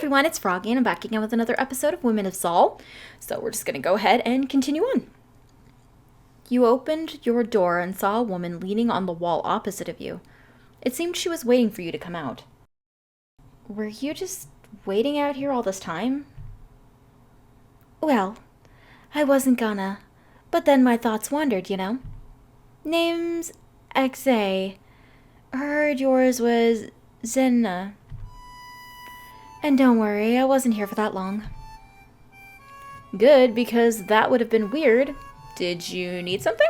everyone, it's Froggy, and I'm back again with another episode of Women of Xal. So we're just going to go ahead and continue on. You opened your door and saw a woman leaning on the wall opposite of you. It seemed she was waiting for you to come out. Were you just waiting out here all this time? Well, I wasn't gonna, but then my thoughts wandered, you know. Name's Xal. Heard yours was Zenna. And don't worry, I wasn't here for that long. Good, because that would have been weird. Did you need something?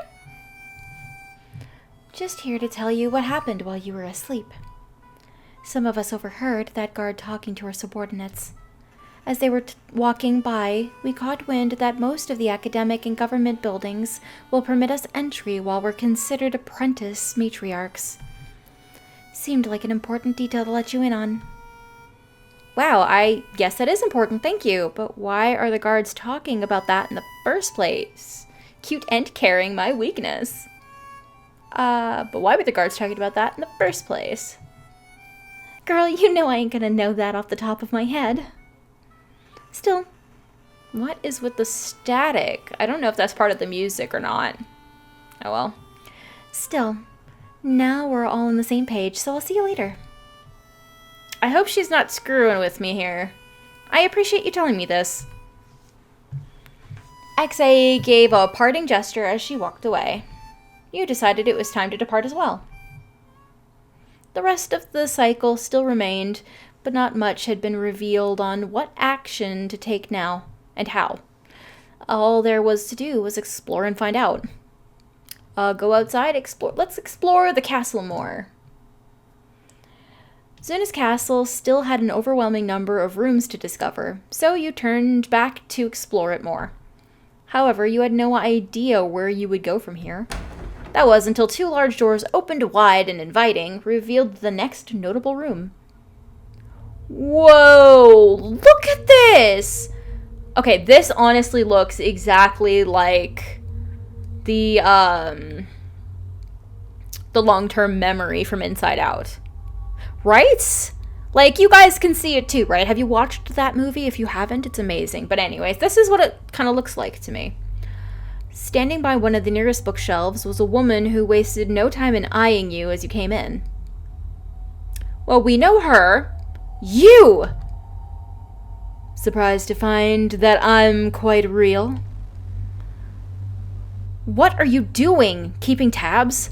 Just here to tell you what happened while you were asleep. Some of us overheard that guard talking to her subordinates. As they were walking by, we caught wind that most of the academic and government buildings will permit us entry while we're considered apprentice matriarchs. Seemed like an important detail to let you in on. Wow, I guess that is important, thank you. But why are the guards talking about that in the first place? Cute and caring, my weakness. But why were the guards talking about that in the first place? Girl, you know I ain't gonna know that off the top of my head. Still, what is with the static? I don't know if that's part of the music or not. Oh well. Still, now we're all on the same page, so I'll see you later. I hope she's not screwing with me here. I appreciate you telling me this. Xal gave a parting gesture as she walked away. You decided it was time to depart as well. The rest of the cycle still remained, but not much had been revealed on what action to take now, and how. All there was to do was explore and find out. Go outside, explore. Let's explore the castle more. Zuna's castle still had an overwhelming number of rooms to discover, so you turned back to explore it more. However, you had no idea where you would go from here. That was until two large doors opened wide and inviting revealed the next notable room. Whoa! Look at this! Okay, this honestly looks exactly like the long-term memory from Inside Out. Right? Like, you guys can see it too, right? Have you watched that movie? If you haven't, it's amazing. But anyways, this is what it kind of looks like to me. Standing by one of the nearest bookshelves was a woman who wasted no time in eyeing you as you came in. Well, we know her. You! Surprised to find that I'm quite real? What are you doing? Keeping tabs?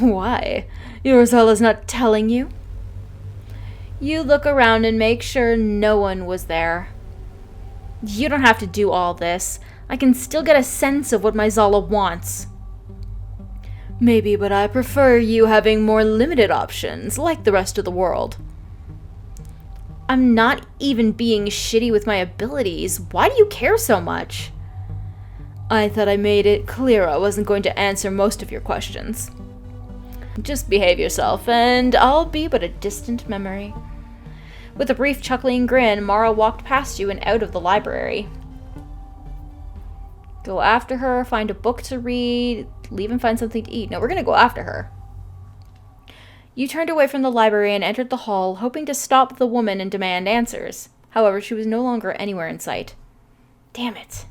Why? Your Xal is not telling you? You look around and make sure no one was there. You don't have to do all this. I can still get a sense of what my Xala wants. Maybe, but I prefer you having more limited options, like the rest of the world. I'm not even being shitty with my abilities. Why do you care so much? I thought I made it clear I wasn't going to answer most of your questions. Just behave yourself, and I'll be but a distant memory. With a brief chuckling grin, Mara walked past you and out of the library. Go after her, find a book to read, leave and find something to eat. No, we're gonna go after her. You turned away from the library and entered the hall, hoping to stop the woman and demand answers. However, she was no longer anywhere in sight. Damn it.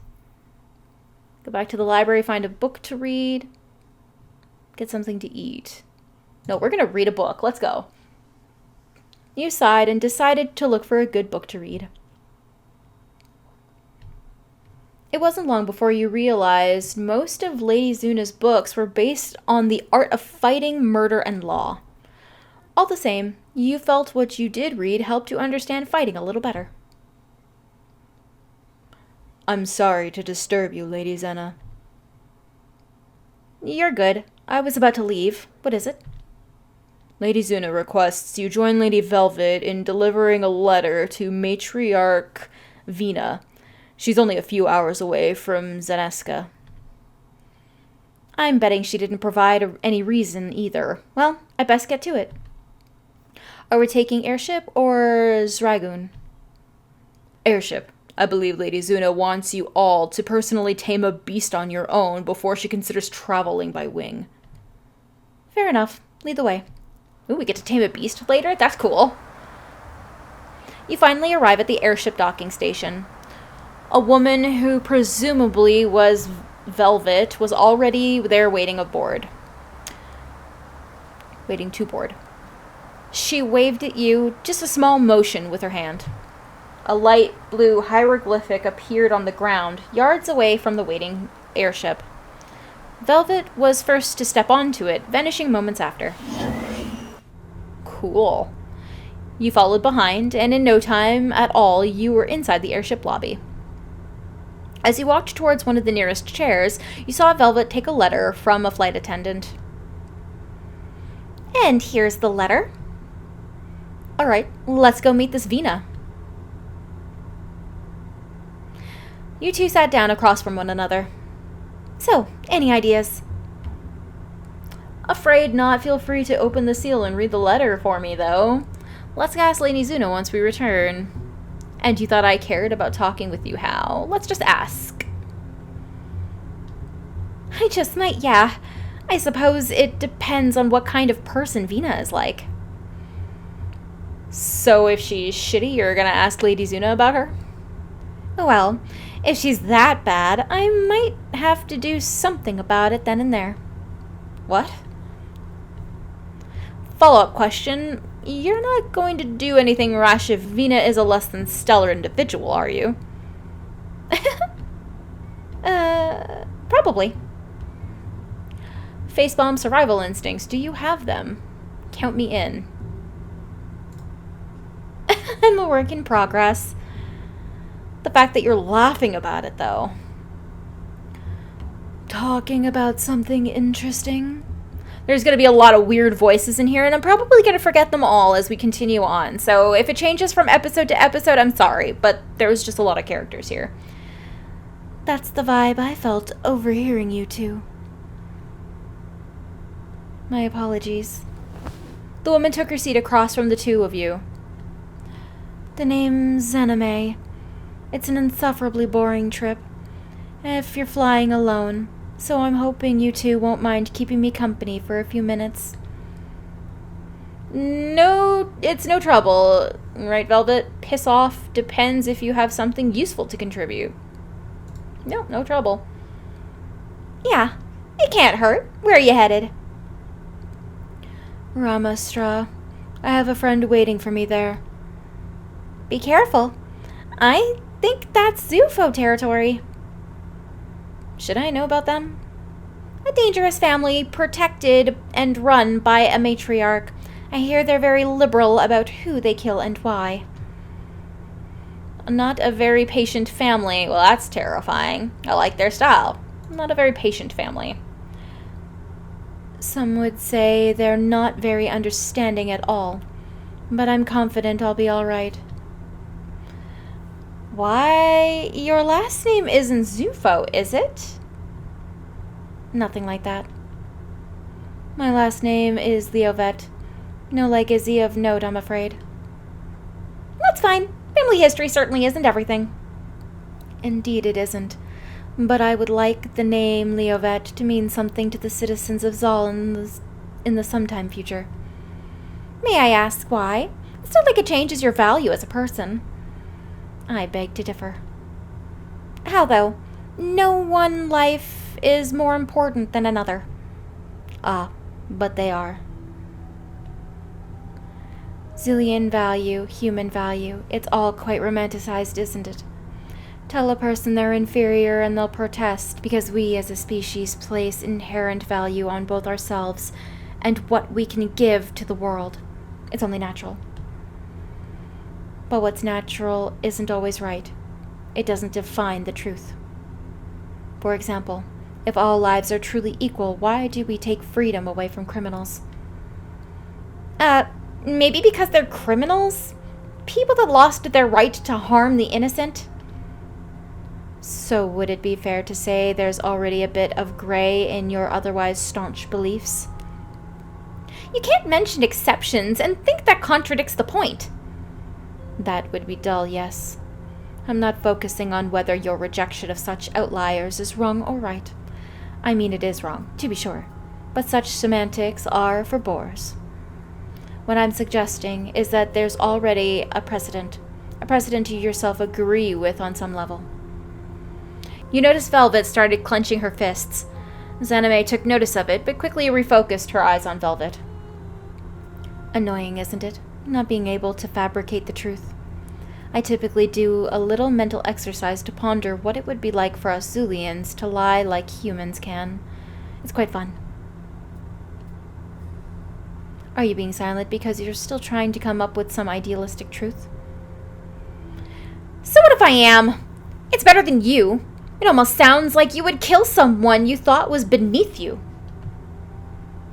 Go back to the library, find a book to read, get something to eat. No, we're going to read a book. Let's go. You sighed and decided to look for a good book to read. It wasn't long before you realized most of Lady Zuna's books were based on the art of fighting, murder, and law. All the same, you felt what you did read helped you understand fighting a little better. I'm sorry to disturb you, Lady Zenna. You're good. I was about to leave. What is it? Lady Zuna requests you join Lady Velvet in delivering a letter to Matriarch Vina. She's only a few hours away from Zeneska. I'm betting she didn't provide any reason either. Well, I best get to it. Are we taking airship or Zragoon? Airship. I believe Lady Zuna wants you all to personally tame a beast on your own before she considers traveling by wing. Fair enough. Lead the way. Ooh, we get to tame a beast later? That's cool. You finally arrive at the airship docking station. A woman who presumably was Velvet was already there waiting to board. She waved at you, just a small motion with her hand. A light blue hieroglyphic appeared on the ground, yards away from the waiting airship. Velvet was first to step onto it, vanishing moments after. Cool. You followed behind, and in no time at all, you were inside the airship lobby. As you walked towards one of the nearest chairs, you saw Velvet take a letter from a flight attendant. And here's the letter. All right, let's go meet this Vina. You two sat down across from one another. So, any ideas? Afraid not. Feel free to open the seal and read the letter for me, though. Let's ask Lady Zuna once we return. And you thought I cared about talking with you, how? Let's just ask. I just might, yeah. I suppose it depends on what kind of person Vina is like. So if she's shitty, you're gonna ask Lady Zuna about her? Well, if she's that bad, I might have to do something about it then and there. What? Follow-up question. You're not going to do anything rash if Vina is a less than stellar individual, are you? Probably. Facepalm survival instincts. Do you have them? Count me in. I'm a work in progress. The fact that you're laughing about it, though. Talking about something interesting? There's going to be a lot of weird voices in here, and I'm probably going to forget them all as we continue on. So if it changes from episode to episode, I'm sorry, but there was just a lot of characters here. That's the vibe I felt overhearing you two. My apologies. The woman took her seat across from the two of you. The name's Zename. It's an insufferably boring trip, if you're flying alone, so I'm hoping you two won't mind keeping me company for a few minutes. No, it's no trouble, right, Velvet? Piss off depends if you have something useful to contribute. No trouble. Yeah, it can't hurt. Where are you headed? Ramastra. I have a friend waiting for me there. Be careful. I think that's Zufo territory. Should I know about them? A dangerous family, protected and run by a matriarch. I hear they're very liberal about who they kill and why. Not a very patient family. Well, that's terrifying. I like their style. Not a very patient family. Some would say they're not very understanding at all, but I'm confident I'll be all right. Why, your last name isn't Zufo, is it? Nothing like that. My last name is Leovet. No legacy of note, I'm afraid. That's fine. Family history certainly isn't everything. Indeed it isn't. But I would like the name Leovet to mean something to the citizens of Xal in the sometime future. May I ask why? It's not like it changes your value as a person. I beg to differ. How, though? No one life is more important than another. Ah, but they are. Zillion value, human value, it's all quite romanticized, isn't it? Tell a person they're inferior and they'll protest because we as a species place inherent value on both ourselves and what we can give to the world. It's only natural. But what's natural isn't always right. It doesn't define the truth. For example, if all lives are truly equal, why do we take freedom away from criminals? Maybe because they're criminals? People that lost their right to harm the innocent? So would it be fair to say there's already a bit of gray in your otherwise staunch beliefs? You can't mention exceptions and think that contradicts the point. That would be dull, yes. I'm not focusing on whether your rejection of such outliers is wrong or right. I mean, it is wrong, to be sure, but such semantics are for bores. What I'm suggesting is that there's already a precedent, precedent you yourself agree with on some level. You notice Velvet started clenching her fists. Zanime took notice of it, but quickly refocused her eyes on Velvet. Annoying, isn't it? Not being able to fabricate the truth. I typically do a little mental exercise to ponder what it would be like for us Xulians to lie like humans can. It's quite fun. Are you being silent because you're still trying to come up with some idealistic truth? So what if I am? It's better than you. It almost sounds like you would kill someone you thought was beneath you.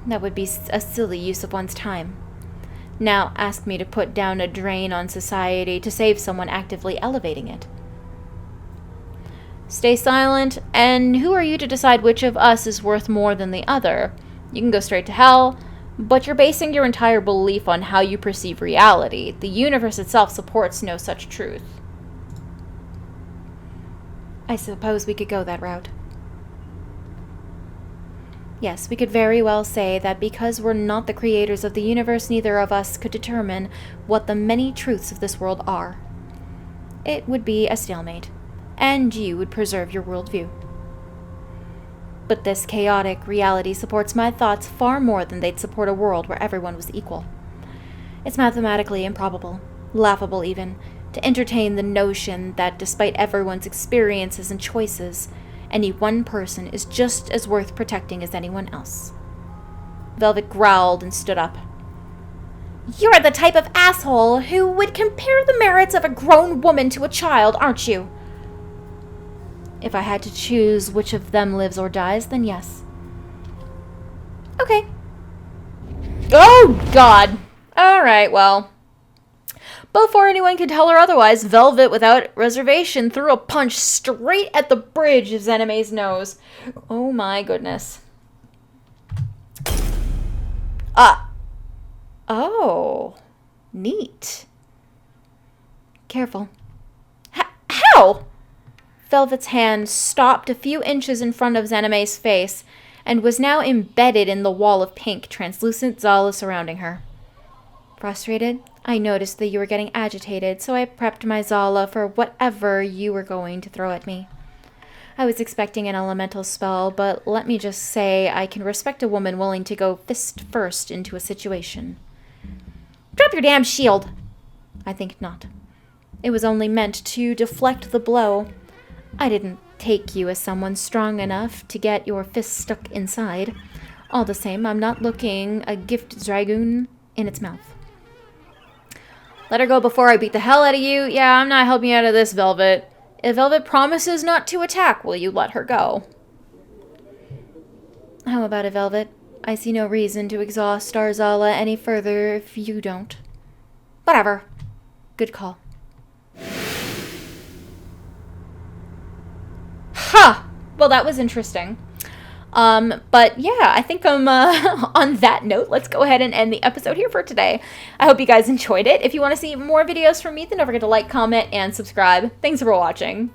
That would be a silly use of one's time. Now ask me to put down a drain on society to save someone actively elevating it. Stay silent, and who are you to decide which of us is worth more than the other? You can go straight to hell, but you're basing your entire belief on how you perceive reality. The universe itself supports no such truth. I suppose we could go that route. Yes, we could very well say that because we're not the creators of the universe, neither of us could determine what the many truths of this world are. It would be a stalemate, and you would preserve your worldview. But this chaotic reality supports my thoughts far more than they'd support a world where everyone was equal. It's mathematically improbable, laughable even, to entertain the notion that despite everyone's experiences and choices, any one person is just as worth protecting as anyone else. Velvet growled and stood up. You're the type of asshole who would compare the merits of a grown woman to a child, aren't you? If I had to choose which of them lives or dies, then yes. Okay. Oh, God. All right, well. Before anyone could tell her otherwise, Velvet, without reservation, threw a punch straight at the bridge of Zenime's nose. Oh my goodness. Oh. Neat. Careful. How? Velvet's hand stopped a few inches in front of Zenime's face and was now embedded in the wall of pink, translucent Xala surrounding her. Frustrated? I noticed that you were getting agitated, so I prepped my Xala for whatever you were going to throw at me. I was expecting an elemental spell, but let me just say I can respect a woman willing to go fist first into a situation. Drop your damn shield! I think not. It was only meant to deflect the blow. I didn't take you as someone strong enough to get your fist stuck inside. All the same, I'm not looking a gift dragoon in its mouth. Let her go before I beat the hell out of you. Yeah, I'm not helping you out of this, Velvet. If Velvet promises not to attack, will you let her go? How about it, Velvet? I see no reason to exhaust our Xala any further if you don't. Whatever. Good call. Ha! Well, that was interesting. But yeah, I think on that note, let's go ahead and end the episode here for today. I hope you guys enjoyed it. If you want to see more videos from me, then don't forget to like, comment, and subscribe. Thanks for watching.